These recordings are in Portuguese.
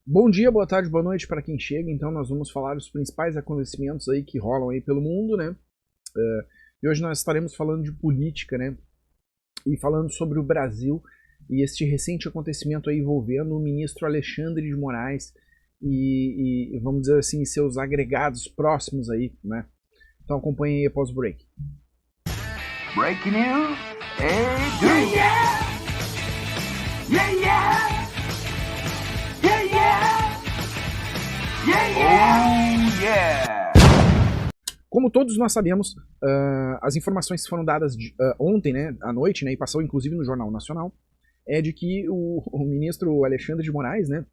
Bom dia, boa tarde, boa noite para quem chega. Então nós vamos falar os principais acontecimentos aí que rolam aí pelo mundo, né? E hoje nós estaremos falando de política, né? E falando sobre o Brasil e este recente acontecimento aí envolvendo o ministro Alexandre de Moraes e vamos dizer assim, seus agregados próximos aí, né? Então acompanhe aí após o break. Breaking news. Hey, yeah, yeah! Yeah, yeah! Yeah, yeah! Yeah, yeah! Oh, yeah! Como todos nós sabemos, as informações que foram dadas ontem, né, à noite, né, e passou inclusive no Jornal Nacional, é de que o ministro Alexandre de Moraes, né,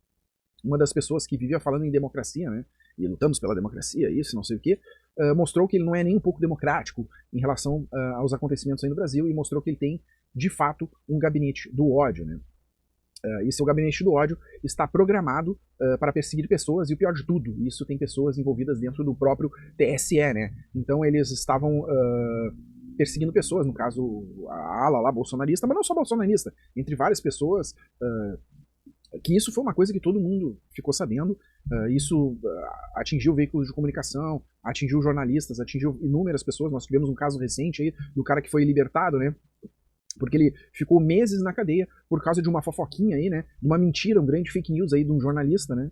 uma das pessoas que vivia falando em democracia, né, e lutamos pela democracia, isso, não sei o quê, mostrou que ele não é nem um pouco democrático em relação aos acontecimentos aí no Brasil e mostrou que ele tem, de fato, um gabinete do ódio, né. E seu gabinete do ódio está programado para perseguir pessoas, e o pior de tudo, isso tem pessoas envolvidas dentro do próprio TSE, né? Então eles estavam perseguindo pessoas, no caso a ala lá bolsonarista, mas não só bolsonarista, entre várias pessoas, que isso foi uma coisa que todo mundo ficou sabendo, isso atingiu veículos de comunicação, atingiu jornalistas, atingiu inúmeras pessoas. Nós tivemos um caso recente aí do cara que foi libertado, né? Porque ele ficou meses na cadeia por causa de uma fofoquinha aí, né? De uma mentira, um grande fake news aí de um jornalista, né?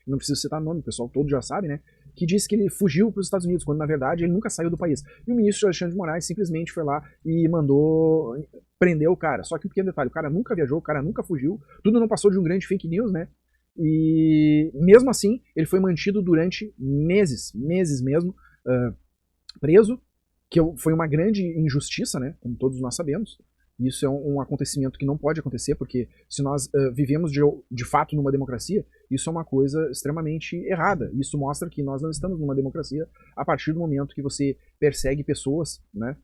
Não preciso citar nome, o pessoal todo já sabe, né? Que disse que ele fugiu para os Estados Unidos, quando na verdade ele nunca saiu do país. E o ministro Alexandre de Moraes simplesmente foi lá e mandou prender o cara. Só que um pequeno detalhe, o cara nunca viajou, o cara nunca fugiu, tudo não passou de um grande fake news, né? E mesmo assim, ele foi mantido durante meses mesmo, preso, que foi uma grande injustiça, né, como todos nós sabemos. Isso é um acontecimento que não pode acontecer, porque se nós vivemos de fato numa democracia, isso é uma coisa extremamente errada. Isso mostra que nós não estamos numa democracia a partir do momento que você persegue pessoas, né,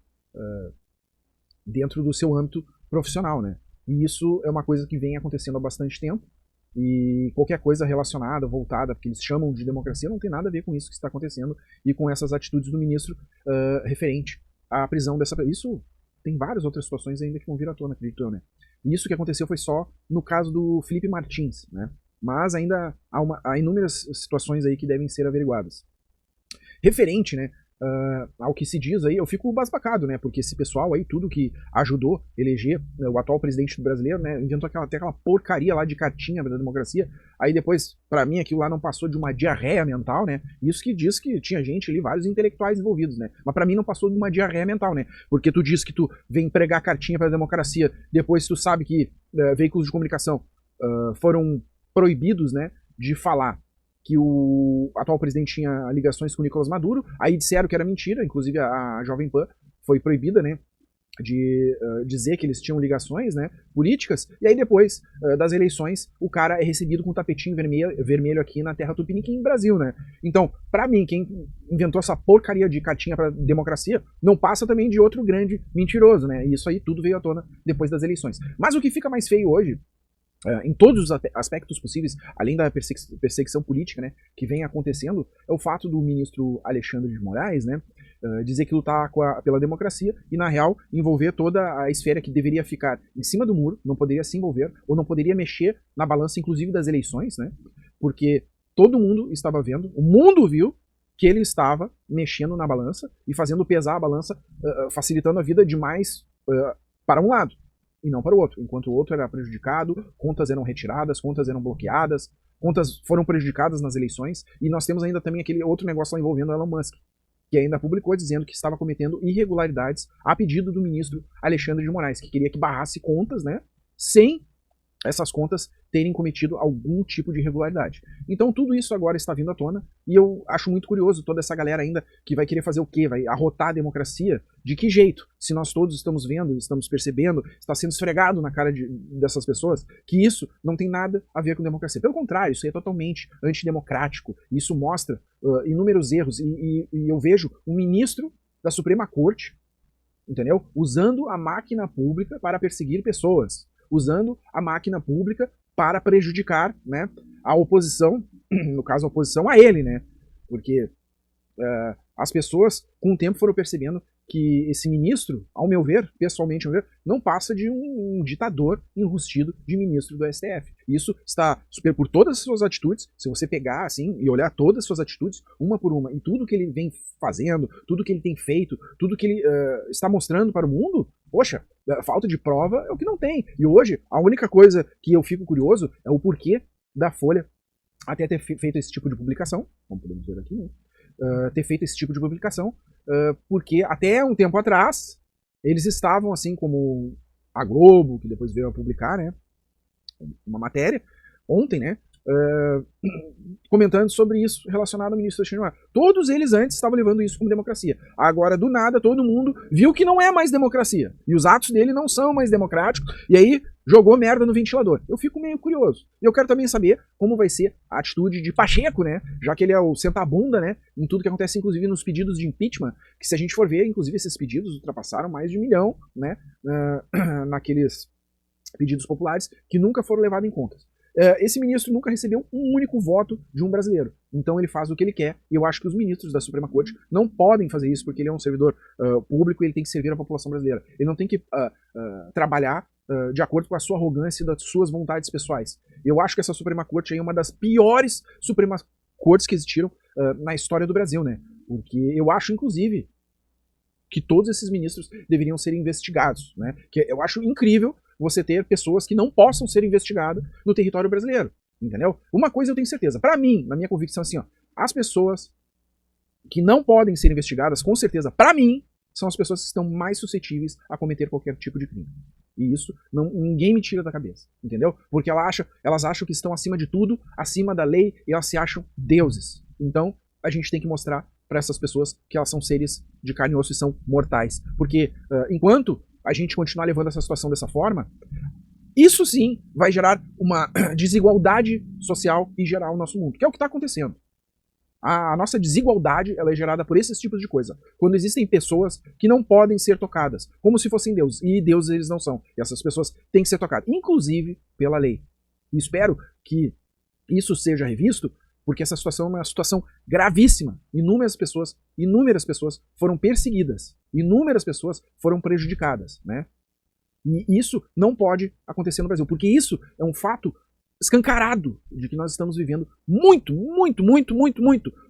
dentro do seu âmbito profissional, né. E isso é uma coisa que vem acontecendo há bastante tempo, e qualquer coisa relacionada, voltada, porque eles chamam de democracia, não tem nada a ver com isso que está acontecendo e com essas atitudes do ministro referente à prisão dessa pessoa. Isso tem várias outras situações ainda que vão vir à tona, acredito eu, né? E isso que aconteceu foi só no caso do Felipe Martins, né? Mas ainda há inúmeras situações aí que devem ser averiguadas. Referente, né, ao que se diz aí, eu fico basbacado, né? Porque esse pessoal aí, tudo que ajudou a eleger o atual presidente brasileiro, né? Inventou aquela porcaria lá de cartinha da democracia. Aí depois, pra mim, aquilo lá não passou de uma diarreia mental, né? Isso que diz que tinha gente ali, vários intelectuais envolvidos, né? Mas pra mim não passou de uma diarreia mental, né? Porque tu diz que tu vem pregar cartinha pra democracia, depois tu sabe que veículos de comunicação foram proibidos, né, de falar que o atual presidente tinha ligações com o Nicolás Maduro, aí disseram que era mentira, inclusive a Jovem Pan foi proibida, né, de dizer que eles tinham ligações, né, políticas, e aí depois das eleições o cara é recebido com um tapetinho vermelho aqui na terra tupiniquim, Brasil, né. Então, pra mim, quem inventou essa porcaria de cartinha pra democracia não passa também de outro grande mentiroso, né, e isso aí tudo veio à tona depois das eleições. Mas o que fica mais feio hoje, em todos os aspectos possíveis, além da perseguição política, né, que vem acontecendo, é o fato do ministro Alexandre de Moraes, né, dizer que lutar pela democracia e, na real, envolver toda a esfera que deveria ficar em cima do muro, não poderia se envolver, ou não poderia mexer na balança, inclusive das eleições, né, porque todo mundo estava vendo, o mundo viu que ele estava mexendo na balança e fazendo pesar a balança, facilitando a vida demais para um lado e não para o outro, enquanto o outro era prejudicado, contas eram retiradas, contas eram bloqueadas, contas foram prejudicadas nas eleições, e nós temos ainda também aquele outro negócio lá envolvendo Elon Musk, que ainda publicou dizendo que estava cometendo irregularidades a pedido do ministro Alexandre de Moraes, que queria que barrasse contas, né, sem essas contas terem cometido algum tipo de irregularidade. Então tudo isso agora está vindo à tona, e eu acho muito curioso toda essa galera ainda que vai querer fazer o quê? Vai arrotar a democracia? De que jeito? Se nós todos estamos vendo, estamos percebendo, está sendo esfregado na cara dessas pessoas, que isso não tem nada a ver com democracia. Pelo contrário, isso é totalmente antidemocrático, isso mostra inúmeros erros, e eu vejo um ministro da Suprema Corte, entendeu? Usando a máquina pública para perseguir pessoas, usando a máquina pública para prejudicar, né, a oposição, no caso a oposição a ele, né, porque as pessoas com o tempo foram percebendo que esse ministro, ao meu ver, pessoalmente, ao meu ver, não passa de um ditador enrustido de ministro do STF. Isso está por todas as suas atitudes. Se você pegar assim e olhar todas as suas atitudes, uma por uma, e tudo que ele vem fazendo, tudo que ele tem feito, tudo que ele está mostrando para o mundo, poxa, falta de prova é o que não tem. E hoje, a única coisa que eu fico curioso é o porquê da Folha até ter feito esse tipo de publicação, como podemos ver aqui, né? Ter feito esse tipo de publicação, porque até um tempo atrás eles estavam, assim como a Globo, que depois veio a publicar, né, uma matéria ontem, né, comentando sobre isso relacionado ao ministro Alexandre de Moraes. Todos eles antes estavam levando isso como democracia. Agora, do nada, todo mundo viu que não é mais democracia. E os atos dele não são mais democráticos. E aí, jogou merda no ventilador. Eu fico meio curioso. E eu quero também saber como vai ser a atitude de Pacheco, né? Já que ele é o senta-bunda, né? Em tudo que acontece, inclusive nos pedidos de impeachment. Que se a gente for ver, inclusive esses pedidos ultrapassaram mais de 1 milhão, né? Naqueles pedidos populares que nunca foram levados em conta. Esse ministro nunca recebeu um único voto de um brasileiro. Então ele faz o que ele quer, e eu acho que os ministros da Suprema Corte não podem fazer isso, porque ele é um servidor público e ele tem que servir a população brasileira. Ele não tem que trabalhar de acordo com a sua arrogância e das suas vontades pessoais. Eu acho que essa Suprema Corte é uma das piores Supremas Cortes que existiram na história do Brasil, né? Porque eu acho, inclusive, que todos esses ministros deveriam ser investigados, né? Que eu acho incrível você ter pessoas que não possam ser investigadas no território brasileiro, entendeu? Uma coisa eu tenho certeza, para mim, na minha convicção, assim, ó, as pessoas que não podem ser investigadas, com certeza, para mim, são as pessoas que estão mais suscetíveis a cometer qualquer tipo de crime. E isso ninguém me tira da cabeça, entendeu? Porque elas acham que estão acima de tudo, acima da lei, e elas se acham deuses. Então, a gente tem que mostrar para essas pessoas que elas são seres de carne e osso e são mortais. Porque enquanto a gente continuar levando essa situação dessa forma, isso sim vai gerar uma desigualdade social e geral no nosso mundo, que é o que está acontecendo. A nossa desigualdade ela é gerada por esses tipos de coisa. Quando existem pessoas que não podem ser tocadas, como se fossem deuses, e deuses eles não são. E essas pessoas têm que ser tocadas, inclusive pela lei. E espero que isso seja revisto, porque essa situação é uma situação gravíssima. Inúmeras pessoas foram perseguidas. Inúmeras pessoas foram prejudicadas, né? E isso não pode acontecer no Brasil, porque isso é um fato escancarado de que nós estamos vivendo muito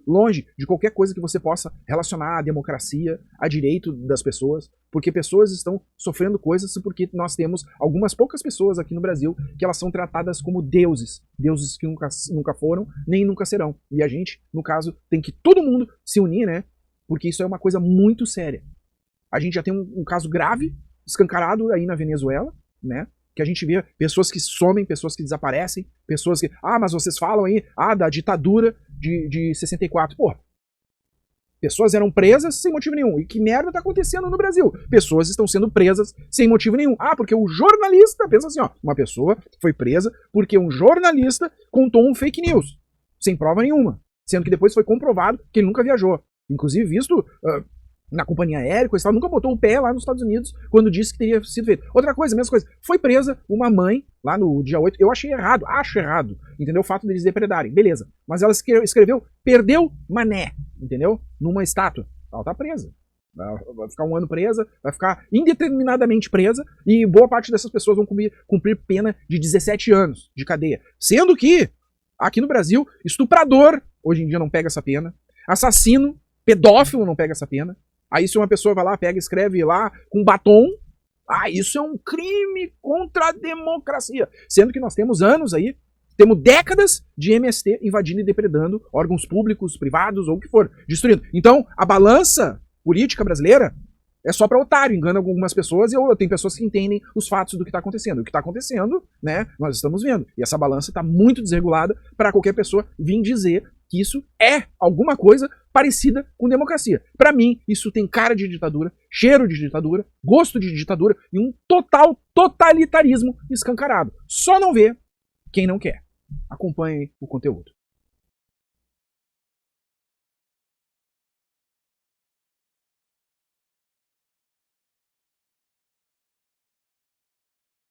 longe de qualquer coisa que você possa relacionar à democracia, a direito das pessoas, porque pessoas estão sofrendo coisas porque nós temos algumas poucas pessoas aqui no Brasil que elas são tratadas como deuses que nunca foram, nem nunca serão. E a gente, no caso, tem que todo mundo se unir, né? Porque isso é uma coisa muito séria. A gente já tem um caso grave, escancarado aí na Venezuela, né? Que a gente vê pessoas que somem, pessoas que desaparecem, pessoas que... mas vocês falam aí, da ditadura de 64. Porra, pessoas eram presas sem motivo nenhum. E que merda tá acontecendo no Brasil? Pessoas estão sendo presas sem motivo nenhum. Porque o jornalista, pensa assim, ó, uma pessoa foi presa porque um jornalista contou um fake news, sem prova nenhuma, sendo que depois foi comprovado que ele nunca viajou. Inclusive visto... na companhia aérea, coisa e tal, nunca botou o pé lá nos Estados Unidos quando disse que teria sido feito. Outra coisa, mesma coisa, foi presa uma mãe lá no dia 8, eu acho errado, entendeu? O fato deles depredarem, beleza. Mas ela escreveu, perdeu mané, entendeu? Numa estátua. Ela tá presa. Vai ficar 1 ano presa, vai ficar indeterminadamente presa, e boa parte dessas pessoas vão cumprir pena de 17 anos de cadeia. Sendo que, aqui no Brasil, estuprador, hoje em dia não pega essa pena, assassino, pedófilo não pega essa pena. Aí se uma pessoa vai lá, pega, escreve lá com batom, isso é um crime contra a democracia. Sendo que nós temos anos aí, temos décadas de MST invadindo e depredando órgãos públicos, privados ou o que for, destruindo. Então, a balança política brasileira é só para otário, engana algumas pessoas, e tem pessoas que entendem os fatos do que está acontecendo. O que está acontecendo, né, nós estamos vendo. E essa balança está muito desregulada para qualquer pessoa vir dizer que isso é alguma coisa parecida com democracia. Para mim, isso tem cara de ditadura, cheiro de ditadura, gosto de ditadura e um total totalitarismo escancarado. Só não vê quem não quer. Acompanhe o conteúdo.